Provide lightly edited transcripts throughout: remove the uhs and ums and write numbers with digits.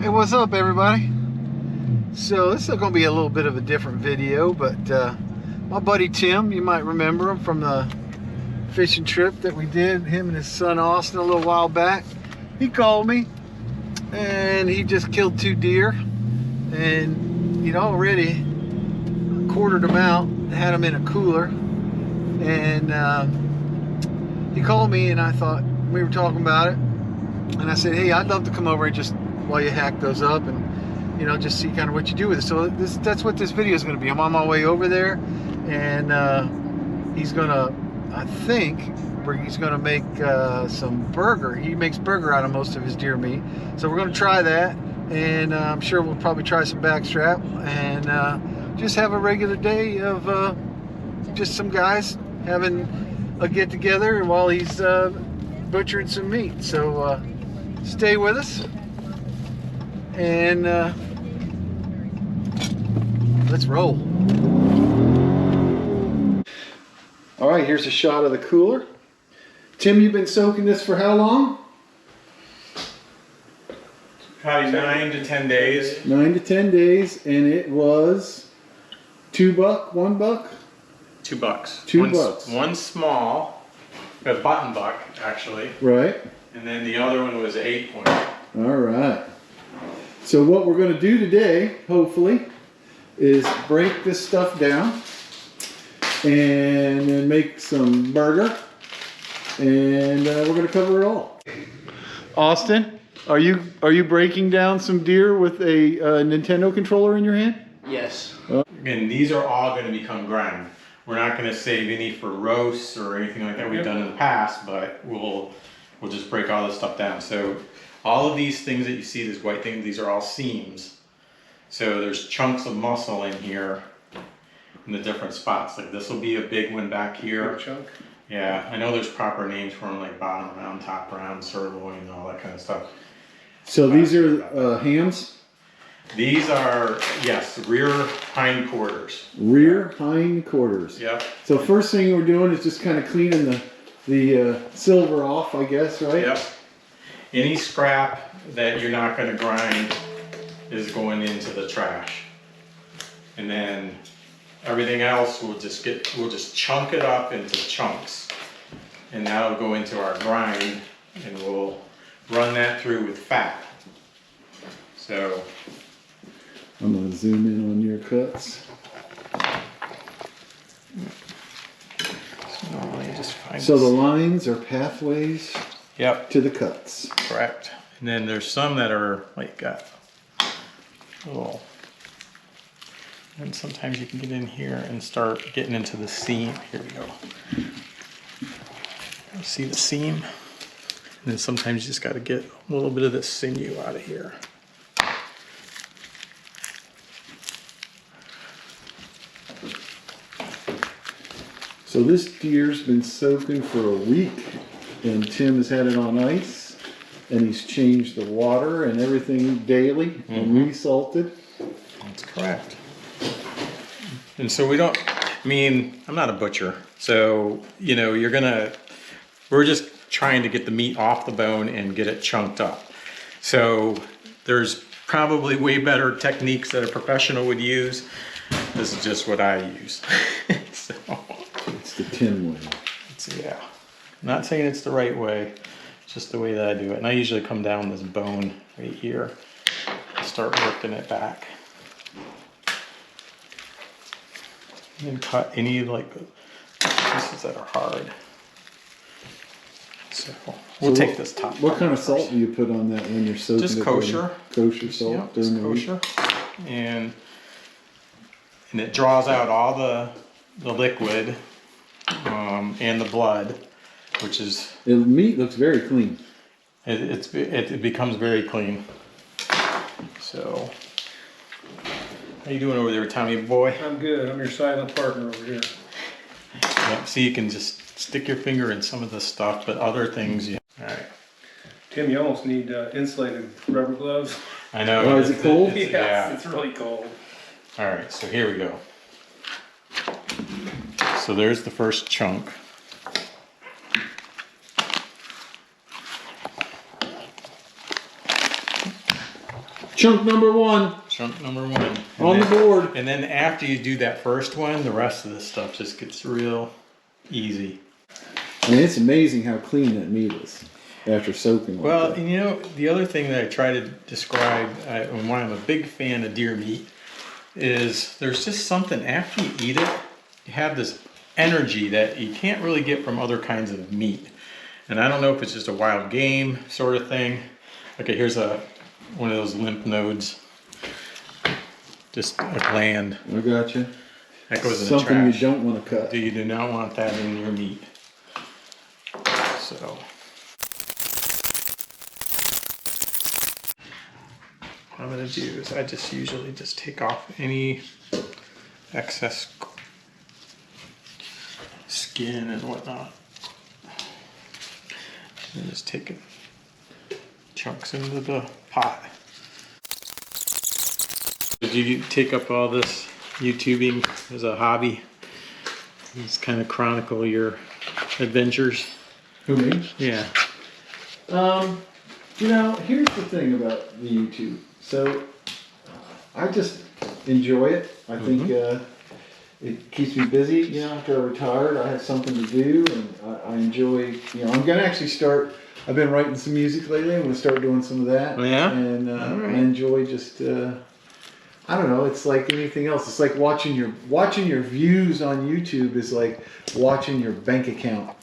Hey, what's up, everybody? So this is going to be a little bit of a different video, but my buddy Tim, you might remember him from the fishing trip that we did, him and his son Austin, a little while back. He called me and he just killed 2 deer, and he'd already quartered them out, had them in a cooler, and he called me, and I thought, we were talking about it, and I said, hey, I'd love to come over and just, while you hack those up, and just see kind of what you do with it. So that's what this video is going to be. I'm on my way over there, and he's gonna, I think he's gonna make some burger. He makes burger out of most of his deer meat, so we're going to try that, and I'm sure we'll probably try some backstrap, and just have a regular day of just some guys having a get together while he's butchering some meat. So stay with us, and let's roll. All right, here's a shot of the cooler. Tim, you've been soaking this for how long? Probably 9 to 10 days. 9 to 10 days, and it was $2, $1? $2. $2. One small, a button buck actually. Right. And then the other one was 8 point. All right. So what we're going to do today, hopefully, is break this stuff down and then make some burger, and we're going to cover it all. Austin, are you breaking down some deer with a Nintendo controller in your hand? Yes. And these are all going to become grind. We're not going to save any for roasts or anything like that we've done in the past, but we'll just break all this stuff down. So all of these things that you see, this white thing, these are all seams. So there's chunks of muscle in here in the different spots. Like this will be a big one back here. Big chunk. Yeah, I know there's proper names for them, like bottom round, top round, sirloin, and all that kind of stuff. So these are hams? These are, yes, rear hind quarters. Rear hind quarters. Yep. So first thing we're doing is just kind of cleaning the silver off, I guess, right? Yep. Any scrap that you're not going to grind is going into the trash, and then everything else we'll just chunk it up into chunks, and that'll go into our grind, and we'll run that through with fat. So I'm going to zoom in on your cuts. So the lines are pathways. Yep. To the cuts. Correct. And then there's some that are like got little, and sometimes you can get in here and start getting into the seam. Here we go. See the seam? And then sometimes you just got to get a little bit of this sinew out of here. So this deer's been soaking for a week, and Tim has had it on ice, and he's changed the water and everything daily, and resalted. That's correct. And so we don't, I mean, I'm not a butcher, so, we're just trying to get the meat off the bone and get it chunked up. So there's probably way better techniques that a professional would use. This is just what I use. So it's the Tim way. Yeah. I'm not saying it's the right way, it's just the way that I do it. And I usually come down this bone right here and start working it back. And then cut any like pieces that are hard. So we'll take this top. What kind of salt do you put on that when you're soaking it? Just kosher. Kosher salt? Yep, just kosher. And it draws out all the liquid and the blood, which is... The meat looks very clean. It becomes very clean. So, how you doing over there, Tommy boy? I'm good. I'm your silent partner over here. Yep, see, you can just stick your finger in some of this stuff, but other things, all right. Tim, you almost need insulated rubber gloves. I know. Oh, is it cold? Yeah, it's really cold. All right, so here we go. So there's the first chunk. Chunk number one Chunk number one. on the board. And then after you do that first one, the rest of the stuff just gets real easy. And it's amazing how clean that meat is after soaking. Well, like that. and you know, the other thing that I try to describe, and why I'm a big fan of deer meat, is there's just something after you eat it, you have this energy that you can't really get from other kinds of meat. And I don't know if it's just a wild game sort of thing. Okay, here's one of those lymph nodes. Just a gland. I gotcha. That goes in Something the you trash. don't want to cut. You do not want that in your meat. So. What I'm going to do is I just usually just take off any excess skin and whatnot. And just take it chunks into the pot. Did you take up all this YouTubing as a hobby? Just kind of chronicle your adventures? Who, me? Yeah. You know, here's the thing about the YouTube. So, I just enjoy it. I think it keeps me busy. You know, after I retired, I have something to do, and I enjoy. You know, I'm gonna actually start. I've been writing some music lately. I'm gonna start doing some of that. Yeah. And right. I enjoy just. I don't know. It's like anything else. It's like watching your views on YouTube is like watching your bank account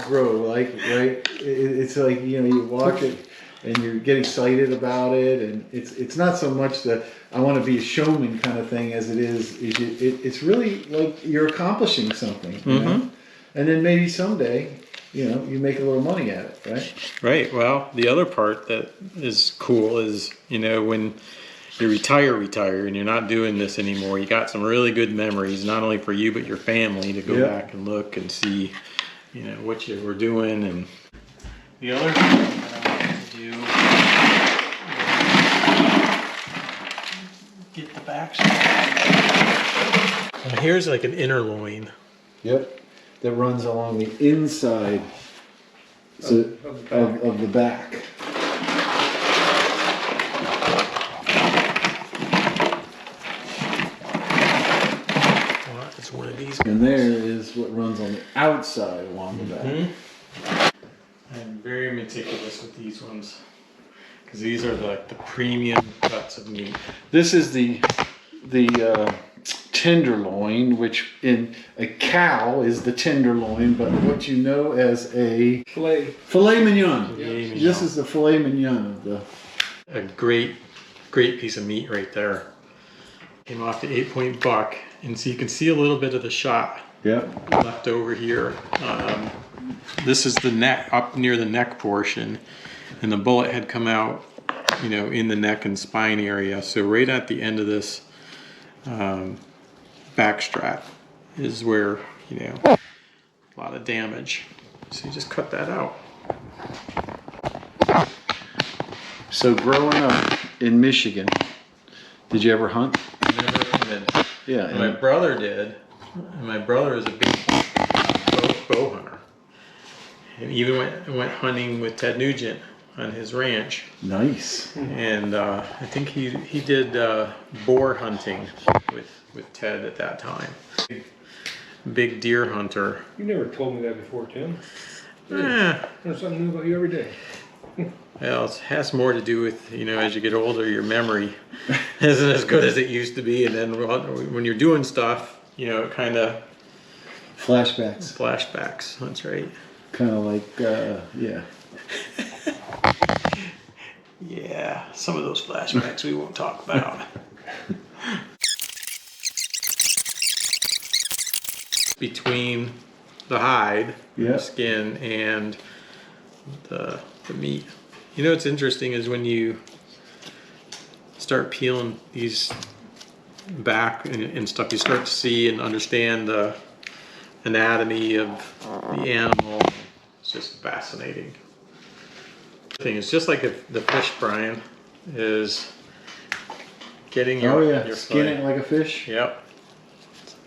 grow. Like, right? It's like, you know, you watch it and you get excited about it, and it's not so much the I want to be a showman kind of thing as it is. It's really like you're accomplishing something, you know? And then maybe someday, you know, you make a little money at it, right? Right. Well, the other part that is cool is, you know, when you retire and you're not doing this anymore, you got some really good memories, not only for you but your family, to go back and look and see, you know, what you were doing. And the other thing that I wanted to do, get the back. Well, here's like an inner loin. Yep. That runs along the inside of the back. It's one of these. And there is what runs on the outside along the back. I'm very meticulous with these ones because these are like the premium cuts of meat. This is the tenderloin, which in a cow is the tenderloin, but what you know as a filet mignon. This is the filet mignon of the. A great piece of meat right there. Came off the 8-point buck, and so you can see a little bit of the shot left over here. This is the neck, up near the neck portion, and the bullet had come out, you know, in the neck and spine area. So right at the end of this back strap is where, you know, a lot of damage. So you just cut that out. So growing up in Michigan, did you ever hunt? Never hunted. Yeah. My brother did. And my brother is a big bow hunter. And even went hunting with Ted Nugent on his ranch. Nice. And I think he did boar hunting with Ted at that time. Big deer hunter. You never told me that before, Tim. Eh, There's something new about you every day. well, it has more to do with, you know, as you get older, your memory isn't as good as it used to be. And then when you're doing stuff, you know, it kind of... Flashbacks, that's right. Kind of like, yeah. Yeah, some of those flashbacks we won't talk about. Between the hide, the skin, and the meat. You know what's interesting is when you start peeling these back and stuff, you start to see and understand the anatomy of the animal. It's just fascinating. The thing is, just like the fish brine is getting your skin it like a fish. Yep.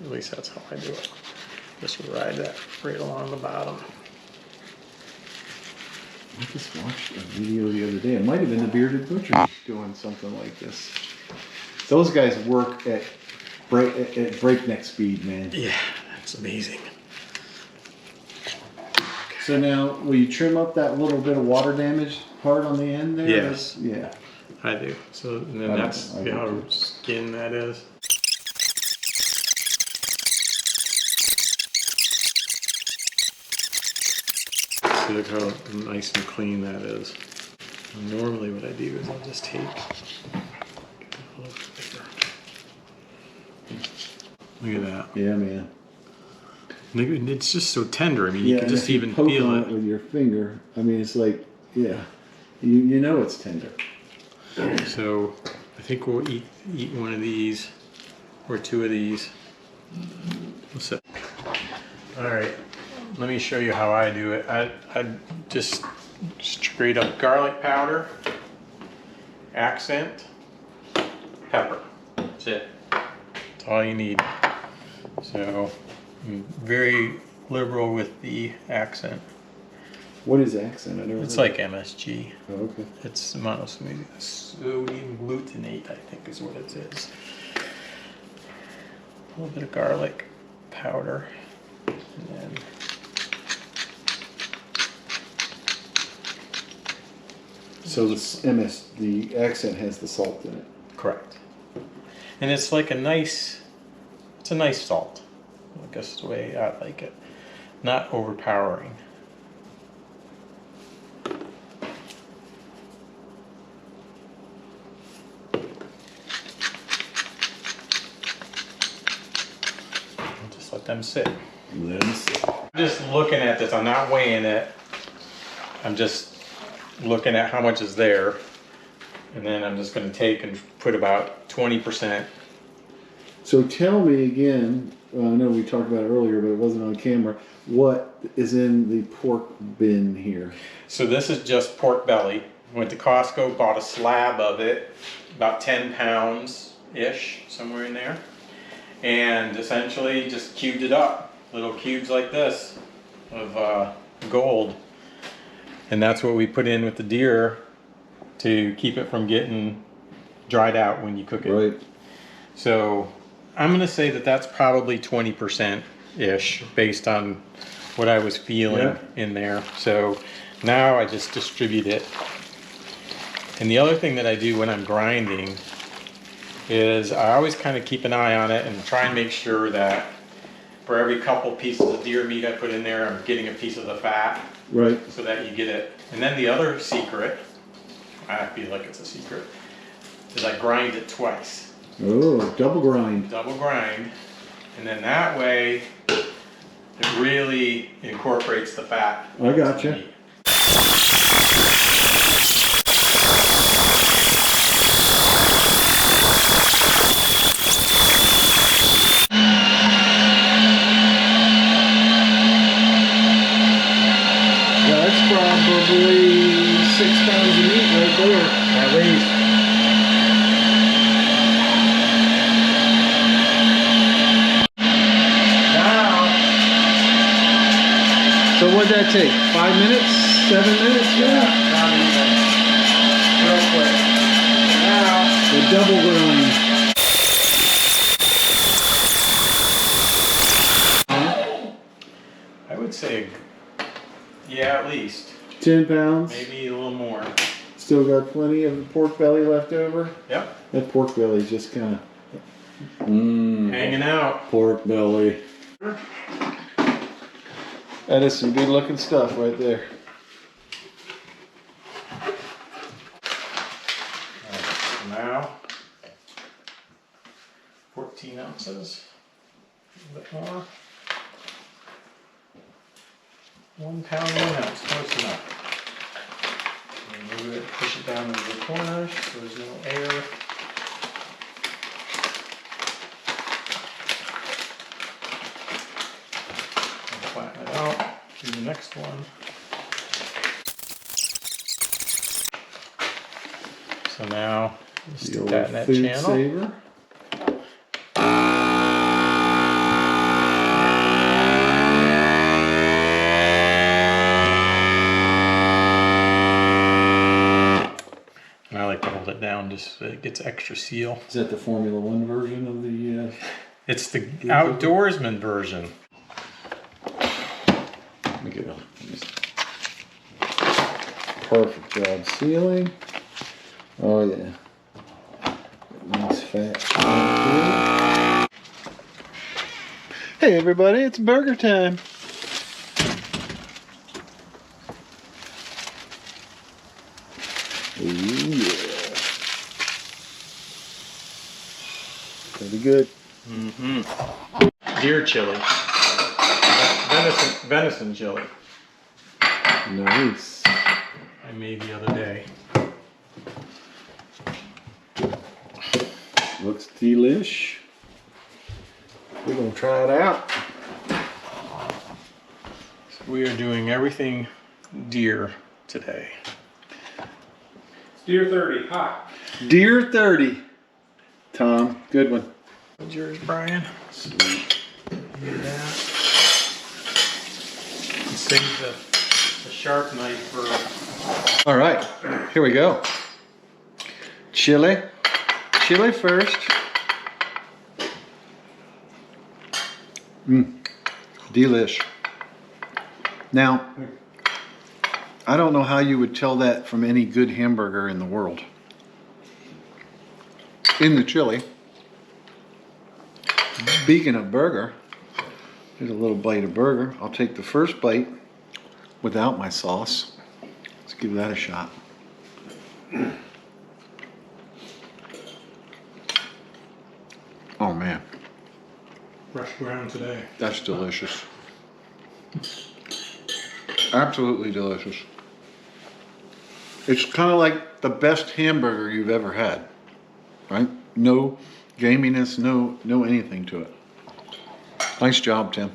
At least that's how I do it. Just ride that right along the bottom. I just watched a video the other day. It might have been the Bearded Butcher doing something like this. Those guys work at breakneck speed, man. Yeah, that's amazing. So now, will you trim up that little bit of water damage part on the end there? Yes. Yeah. I do. So and then I don't- that's I do how too. skin that is. See, look how nice and clean that is. And normally what I do is I'll just take a little bigger. Look at that. Yeah, man. Look, it's just so tender. I mean, you can and just if you even poke feel on it. with your finger. I mean, it's like, yeah, you know it's tender. So I think we'll eat one of these or two of these. What's that? All right, let me show you how I do it. I just straight up garlic powder, accent, pepper. That's it. That's all you need. So I'm very liberal with the accent. What is accent? I never It's heard like MSG. Oh, okay. It's monosodium glutamate, I think is what it is. A little bit of garlic powder, and then So the accent has the salt in it. correct. And it's like a nice salt. I guess is the way I like it. Not overpowering. Just let them sit. Just looking at this, I'm not weighing it. I'm just looking at how much is there. And then I'm just going to take and put about 20%. So tell me again, I know we talked about it earlier, but it wasn't on camera. What is in the pork bin here? So this is just pork belly. Went to Costco, bought a slab of it, about 10 pounds-ish, somewhere in there. And essentially just cubed it up, little cubes like this of gold. And that's what we put in with the deer to keep it from getting dried out when you cook it. Right. So I'm gonna say that that's probably 20%-ish based on what I was feeling in there. So now I just distribute it. And the other thing that I do when I'm grinding is I always kind of keep an eye on it and try and make sure that for every couple pieces of deer meat I put in there, I'm getting a piece of the fat. Right. So that you get it. And then the other secret, I feel like it's a secret, is I grind it twice. Oh, double grind. Double grind. And then that way, it really incorporates the fat. I gotcha. That's probably 6 pounds of meat right there. At least. Now, So what'd that take? 5 minutes? 7 minutes? Yeah. not even. Real quick. Now, The double grind. I would say, yeah, at least. 10 pounds. Maybe a little more. Still got plenty of pork belly left over. Yep. That pork belly's just kind of Hanging out. pork belly. That is some good looking stuff right there. So now, 14 ounces, a little bit more. 1 pound, 1 ounce, close enough. And move it, push it down into the corners so there's no air. And flatten it out, do the next one. So now, stick that in that food channel. saver. it down just so it gets extra seal. Is that the Formula One version of the? It's the outdoorsman version. Let me get on. Perfect job sealing. Oh yeah. Nice fat. Hey everybody, it's burger time. Ooh yeah. Pretty good. Mm-hmm. Deer chili. Venison chili. Nice. I made the other day. Looks delish. We're gonna try it out. So we are doing everything deer today. Deer 30, hot. Deer 30. Tom, good one. What's yours, Brian? Sweet. Do that. And save the sharp knife for. All right, here we go. Chili. Chili first. Delish. Now, I don't know how you would tell that from any good hamburger in the world. In the chili. Speaking of burger, here's a little bite of burger. I'll take the first bite without my sauce. Let's give that a shot. Oh man, Fresh ground today. that's delicious. Absolutely delicious. It's kind of like the best hamburger you've ever had, right? No gaminess, no anything to it. Nice job, Tim.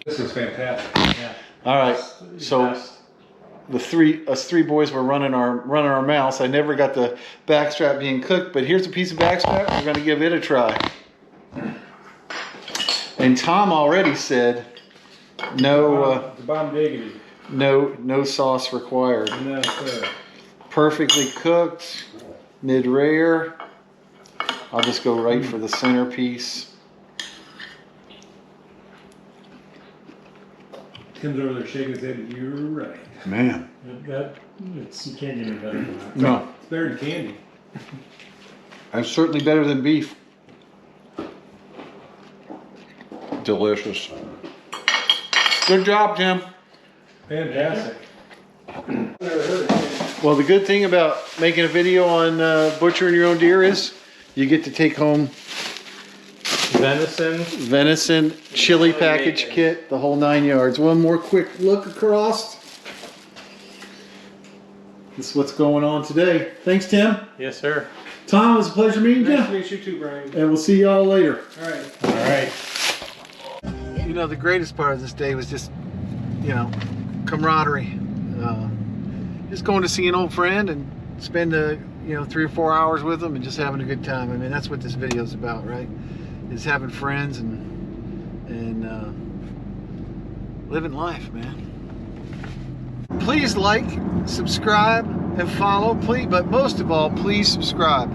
This is fantastic. Yeah. All right, so us three boys were running our mouths. I never got the backstrap being cooked, but here's a piece of backstrap. We're gonna give it a try. And Tom already said no, The bomb diggity. no sauce required. No, sir. Perfectly cooked, mid-rare. I'll just go right for the centerpiece. Tim's over there shaking his head. You're right. Man, You can't get any better than that. no, It's better than candy. that's certainly better than beef. Delicious. Good job, Tim. Fantastic. Well, the good thing about making a video on butchering your own deer is you get to take home venison chili package kit, the whole 9 yards. One more quick look across. This is what's going on today. Thanks, Tim. Yes, sir. Tom, it was a pleasure meeting you. Nice to meet you too, Brian. And we'll see y'all later. All right. All right. You know, the greatest part of this day was just, you know, camaraderie. Just going to see an old friend and spend 3 or 4 hours with them and just having a good time. I mean, that's what this video is about, right? Is having friends and living life, man. Please like, subscribe, and follow, please. But most of all, please subscribe.